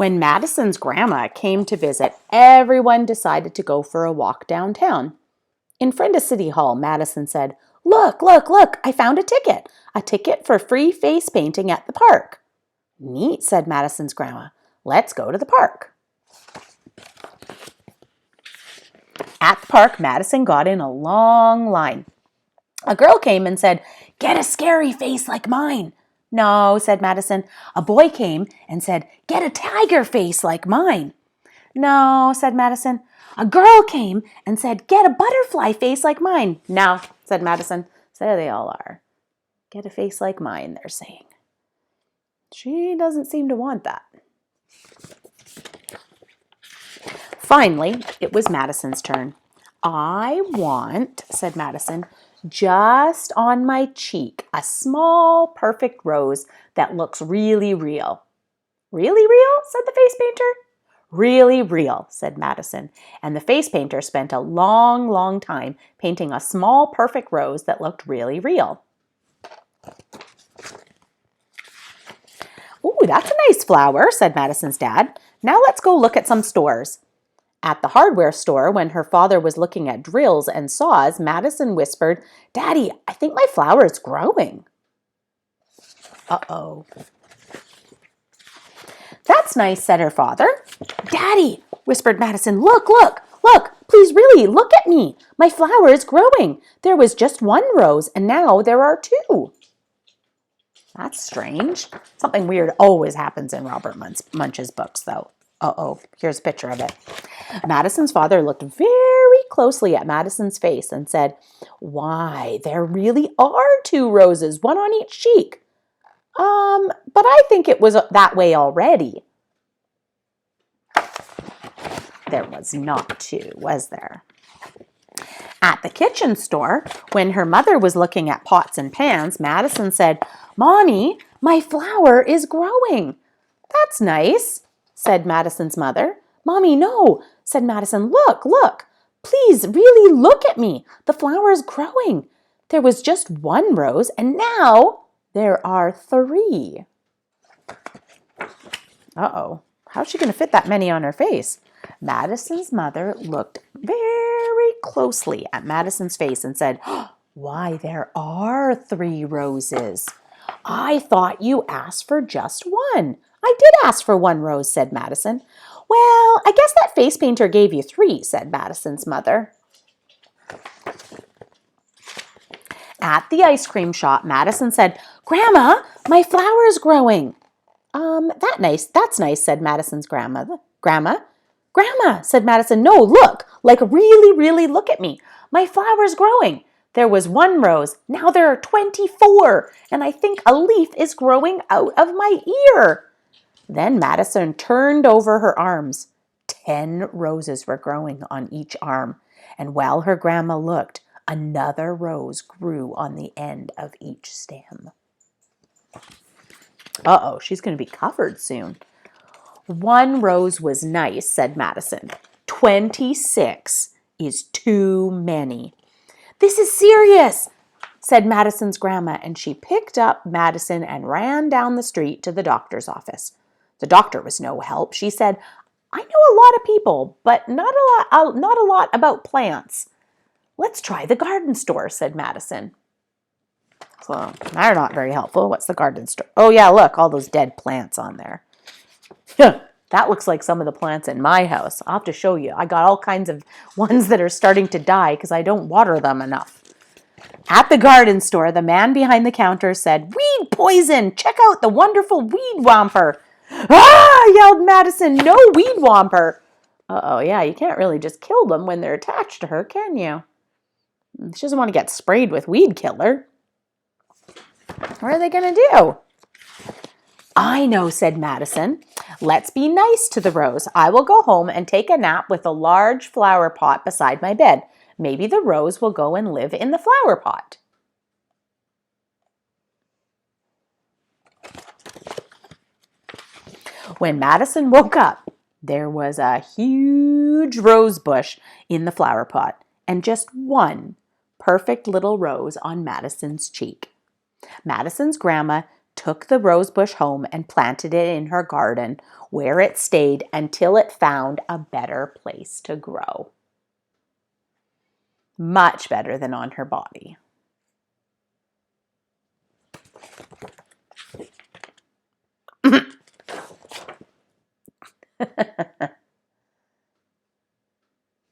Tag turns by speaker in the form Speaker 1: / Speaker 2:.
Speaker 1: When Madison's grandma came to visit, everyone decided to go for a walk downtown. In front of City Hall, Madison said, "Look, look, look, I found a ticket. A ticket for free face painting at the park." "Neat," said Madison's grandma. "Let's go to the park." At the park, Madison got in a long line. A girl came and said, "Get a scary face like mine." "No," said Madison. A boy came and said, "Get a tiger face like mine." "No," said Madison. A girl came and said, "Get a butterfly face like mine." "No," said Madison. So there they all are. Get a face like mine, they're saying. She doesn't seem to want that. Finally, it was Madison's turn. "I want," said Madison, "just on my cheek, a small, perfect rose that looks really real." "Really real?" said the face painter. "Really real," said Madison, and the face painter spent a long, long time painting a small, perfect rose that looked really real. "Ooh, that's a nice flower," said Madison's dad. "Now let's go look at some stores." At the hardware store, when her father was looking at drills and saws, Madison whispered, "Daddy, I think my flower is growing." Uh-oh. "That's nice," said her father. "Daddy," whispered Madison, "look, look, look, please really look at me. My flower is growing. There was just one rose and now there are two." That's strange. Something weird always happens in Robert Munch's books, though. Uh-oh, here's a picture of it. Madison's father looked very closely at Madison's face and said, "Why, there really are two roses, one on each cheek." But I think it was that way already." There was not two, was there? At the kitchen store, when her mother was looking at pots and pans, Madison said, "Mommy, my flower is growing." "That's nice," said Madison's mother. "Mommy, no," said Madison. "Look, look. Please, really look at me. The flower is growing. There was just one rose, and now there are three." Uh-oh. How's she going to fit that many on her face? Madison's mother looked very closely at Madison's face and said, "Why, there are three roses. I thought you asked for just one." "I did ask for one rose," said Madison. "Well, I guess that face painter gave you three," said Madison's mother. At the ice cream shop, Madison said, "Grandma, my flower is growing." That's nice," said Madison's grandma. "Grandma," said Madison, "no, look, like really, really look at me. My flower's growing. There was one rose, now there are 24, and I think a leaf is growing out of my ear." Then Madison turned over her arms. 10 roses were growing on each arm, and while her grandma looked, another rose grew on the end of each stem. Uh-oh, she's going to be covered soon. "One rose was nice," said Madison. 26 is too many." "This is serious," said Madison's grandma, and she picked up Madison and ran down the street to the doctor's office. The doctor was no help. She said, "I know a lot of people, but not a lot about plants." "Let's try the garden store," said Madison. So they're not very helpful. What's the garden store? Oh yeah, look, all those dead plants on there. That looks like some of the plants in my house. I'll have to show you. I got all kinds of ones that are starting to die because I don't water them enough. At the garden store, the man behind the counter said, "Weed poison! Check out the wonderful weed whomper." "Ah!" yelled Madison. "No weed whomper." Uh-oh, yeah, you can't really just kill them when they're attached to her, can you? She doesn't want to get sprayed with weed killer. What are they going to do? "I know," said Madison. "Let's be nice to the rose. I will go home and take a nap with a large flower pot beside my bed. Maybe the rose will go and live in the flower pot." When Madison woke up, there was a huge rose bush in the flower pot and just one perfect little rose on Madison's cheek. Madison's grandma took the rose bush home and planted it in her garden, where it stayed until it found a better place to grow. Much better than on her body.